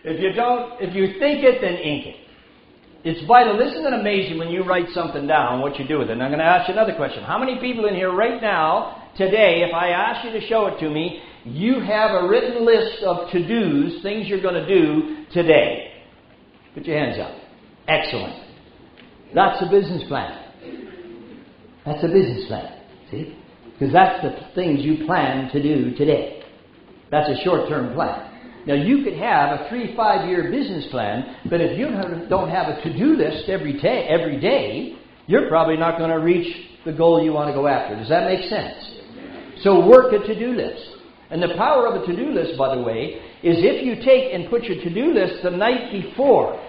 If you think it, then ink it. It's vital. Isn't it amazing when you write something down, what you do with it? And I'm going to ask you another question. How many people in here right now, today, if I ask you to show it to me, you have a written list of to-dos, things you're going to do today? Put your hands up. Excellent. That's a business plan. That's a business plan. See? Because that's the things you plan to do today. That's a short-term plan. Now, you could have a 3-5 year business plan, but if you don't have a to-do list every day, you're probably not going to reach the goal you want to go after. Does that make sense? So work a to-do list. And the power of a to-do list, by the way, is if you take and put your to-do list the night before.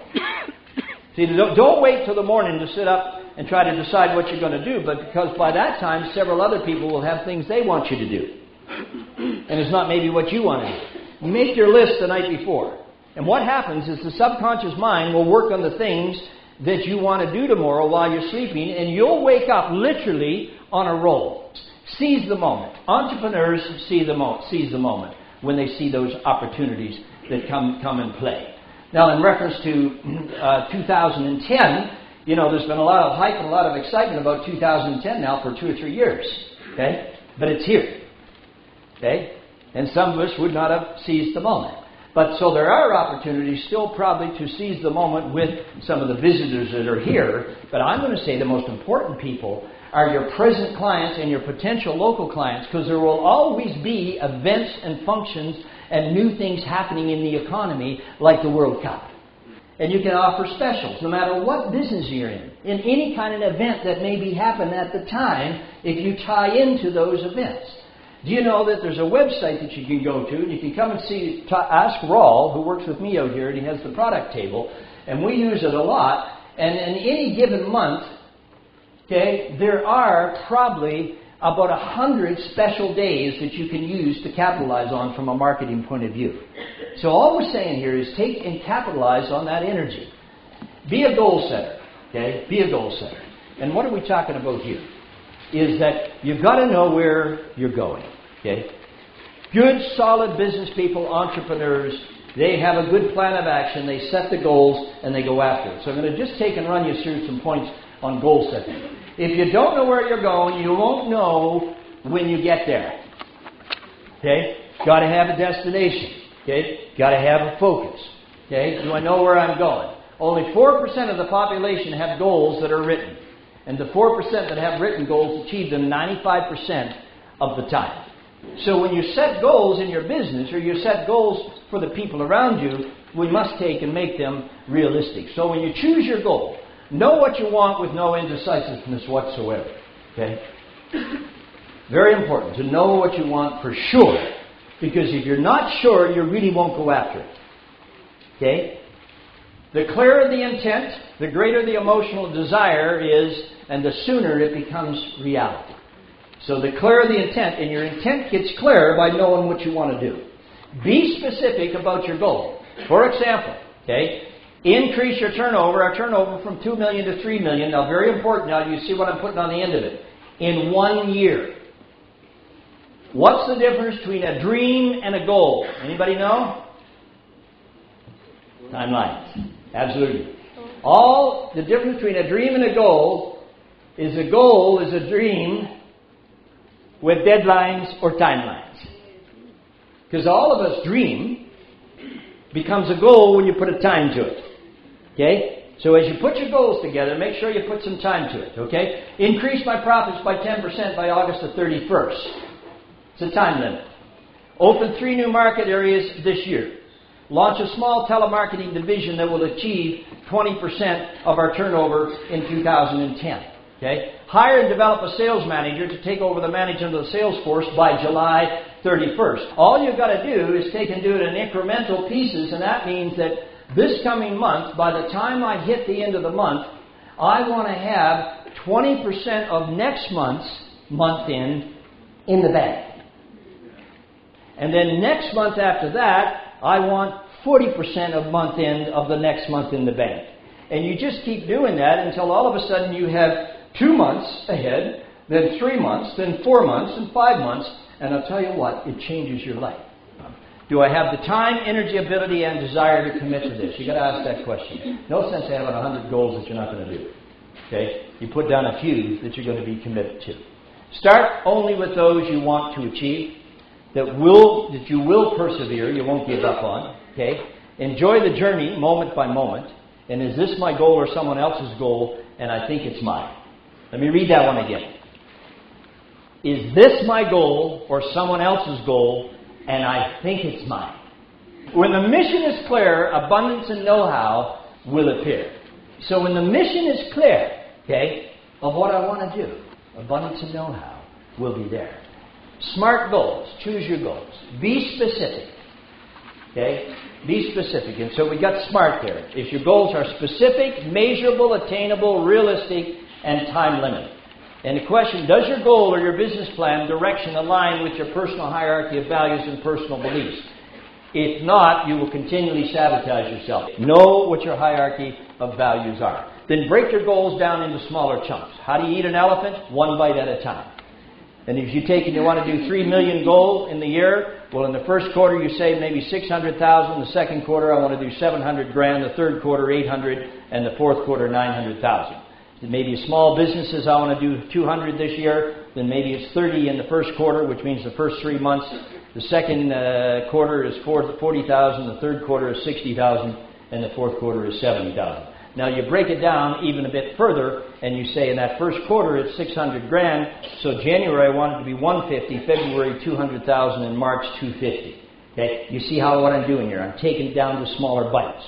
See, don't wait till the morning to sit up and try to decide what you're going to do, but because by that time, several other people will have things they want you to do. And it's not maybe what you want to do. You make your list the night before. And what happens is the subconscious mind will work on the things that you want to do tomorrow while you're sleeping, and you'll wake up literally on a roll. Seize the moment. Entrepreneurs seize the moment when they see those opportunities that come in play. Now, in reference to 2010, there's been a lot of hype and a lot of excitement about 2010 now for 2 or 3 years. Okay? But it's here. Okay? And some of us would not have seized the moment. But so there are opportunities still probably to seize the moment with some of the visitors that are here. But I'm going to say the most important people are your present clients and your potential local clients, because there will always be events and functions and new things happening in the economy like the World Cup. And you can offer specials no matter what business you're in any kind of event that may be happening at the time if you tie into those events. Do you know that there's a website that you can go to, and you can come and ask Raul, who works with me out here, and he has the product table, and we use it a lot. And in any given month, okay, there are probably about 100 special days that you can use to capitalize on from a marketing point of view. So all we're saying here is take and capitalize on that energy. Be a goal setter. Okay? Be a goal setter. And what are we talking about here? Is that you've got to know where you're going. Okay? Good, solid business people, entrepreneurs, they have a good plan of action, they set the goals, and they go after it. So I'm going to just take and run you through some points on goal setting. If you don't know where you're going, you won't know when you get there. Okay? Got to have a destination. Okay? Got to have a focus. Okay? Do I know where I'm going? Only 4% of the population have goals that are written. And the 4% that have written goals achieve them 95% of the time. So when you set goals in your business, or you set goals for the people around you, we must take and make them realistic. So when you choose your goal, know what you want with no indecisiveness whatsoever. Okay? Very important to know what you want for sure. Because if you're not sure, you really won't go after it. Okay? The clearer the intent, the greater the emotional desire is, and the sooner it becomes reality. So the clearer the intent, and your intent gets clearer by knowing what you want to do. Be specific about your goal. For example, okay, increase your turnover, our turnover from 2 million to 3 million. Now, very important. Now, you see what I'm putting on the end of it. In 1 year. What's the difference between a dream and a goal? Anybody know? Timelines. Absolutely. All the difference between a dream and a goal is a dream with deadlines or timelines. Because all of us dream becomes a goal when you put a time to it. Okay? So as you put your goals together, make sure you put some time to it. Okay? Increase my profits by 10% by August the 31st. It's a time limit. Open 3 new market areas this year. Launch a small telemarketing division that will achieve 20% of our turnover in 2010. Okay? Hire and develop a sales manager to take over the management of the sales force by July 31st. All you've got to do is take and do it in incremental pieces, and that means that this coming month, by the time I hit the end of the month, I want to have 20% of next month's month end in the bank. And then next month after that, I want 40% of month end of the next month in the bank. And you just keep doing that until all of a sudden you have 2 months ahead, then 3 months, then 4 months, and 5 months. And I'll tell you what, it changes your life. Do I have the time, energy, ability, and desire to commit to this? You've got to ask that question. No sense having 100 goals that you're not going to do. Okay? You put down a few that you're going to be committed to. Start only with those you want to achieve, that you will persevere, you won't give up on. Okay? Enjoy the journey moment by moment. And is this my goal or someone else's goal? And I think it's mine. Let me read that one again. Is this my goal or someone else's goal? And I think it's mine. When the mission is clear, abundance and know-how will appear. So when the mission is clear, okay, of what I want to do, abundance and know-how will be there. Smart goals. Choose your goals. Be specific. Okay? Be specific. And so we got SMART there. If your goals are specific, measurable, attainable, realistic, and time limited. And the question, does your goal or your business plan direction align with your personal hierarchy of values and personal beliefs? If not, you will continually sabotage yourself. Know what your hierarchy of values are. Then break your goals down into smaller chunks. How do you eat an elephant? One bite at a time. And if you take and you want to do 3 million goal in the year, well, in the first quarter you say maybe 600,000. The second quarter I want to do 700 grand. The third quarter 800, and the fourth quarter 900,000. Maybe small businesses, I want to do 200 this year. Then maybe it's 30 in the first quarter, which means the first 3 months. The second quarter is 40,000. The third quarter is 60,000, and the fourth quarter is 70,000. Now you break it down even a bit further, and you say in that first quarter it's 600 grand. So January I want it to be 150, February 200,000, and March 250. Okay, you see what I'm doing here? I'm taking it down to smaller bites.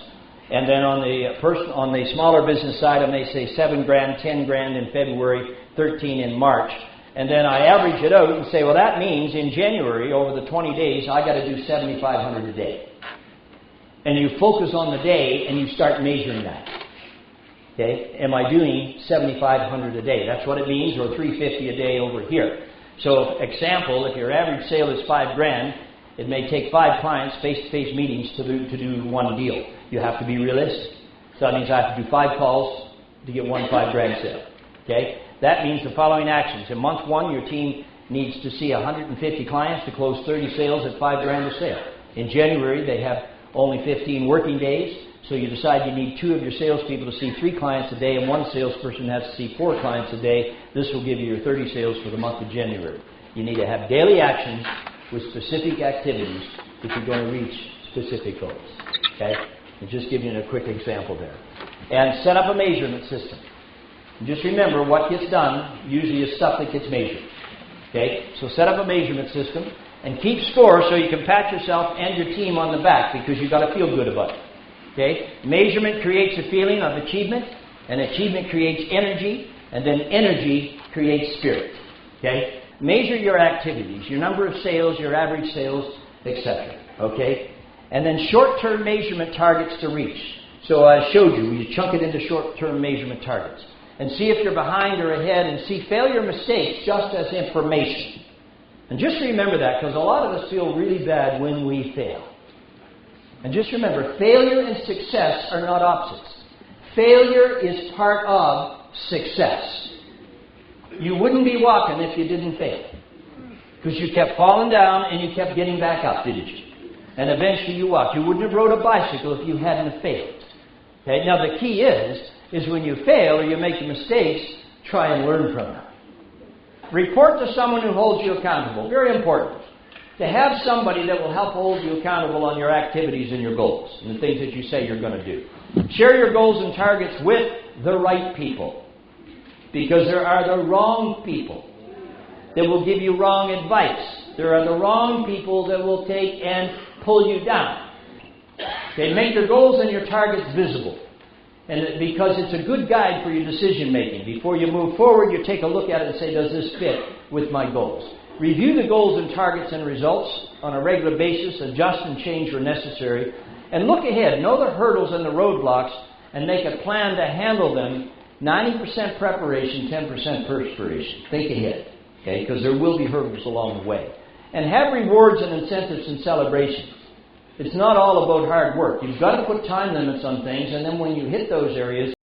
And then on the smaller business side, I may say 7 grand, 10 grand in February, 13 in March. And then I average it out and say, well, that means in January, over the 20 days, I got to do 7,500 a day. And you focus on the day and you start measuring that. Okay? Am I doing 7,500 a day? That's what it means, or 350 a day over here. So, example, if your average sale is 5 grand, it may take 5 clients, face-to-face meetings to do one deal. You have to be realistic. So that means I have to do 5 calls to get 1 5 grand sale. Okay? That means the following actions. In month 1, your team needs to see 150 clients to close 30 sales at 5 grand a sale. In January, they have only 15 working days, so you decide you need 2 of your salespeople to see 3 clients a day, and 1 salesperson has to see 4 clients a day. This will give you your 30 sales for the month of January. You need to have daily actions with specific activities if you're going to reach specific goals. Okay? I'll just give you a quick example there. And set up a measurement system. And just remember, what gets done usually is stuff that gets measured. Okay? So set up a measurement system and keep score so you can pat yourself and your team on the back, because you've got to feel good about it. Okay? Measurement creates a feeling of achievement, and achievement creates energy, and then energy creates spirit. Okay? Measure your activities, your number of sales, your average sales, etc. Okay? And then short-term measurement targets to reach. So I showed you, you chunk it into short-term measurement targets. And see if you're behind or ahead, and see failure mistakes just as information. And just remember that, because a lot of us feel really bad when we fail. And just remember, failure and success are not opposites. Failure is part of success. You wouldn't be walking if you didn't fail. Because you kept falling down and you kept getting back up, didn't you? And eventually you walked. You wouldn't have rode a bicycle if you hadn't have failed. Okay? Now the key is when you fail or you make mistakes, try and learn from them. Report to someone who holds you accountable. Very important. To have somebody that will help hold you accountable on your activities and your goals and the things that you say you're going to do. Share your goals and targets with the right people. Because there are the wrong people that will give you wrong advice. There are the wrong people that will take and pull you down. Okay, make your goals and your targets visible. And because it's a good guide for your decision making. Before you move forward, you take a look at it and say, does this fit with my goals? Review the goals and targets and results on a regular basis. Adjust and change where necessary. And look ahead. Know the hurdles and the roadblocks and make a plan to handle them. 90% preparation, 10% perspiration. Think ahead. Okay? Because there will be hurdles along the way. And have rewards and incentives and celebrations. It's not all about hard work. You've got to put time limits on things, and then when you hit those areas,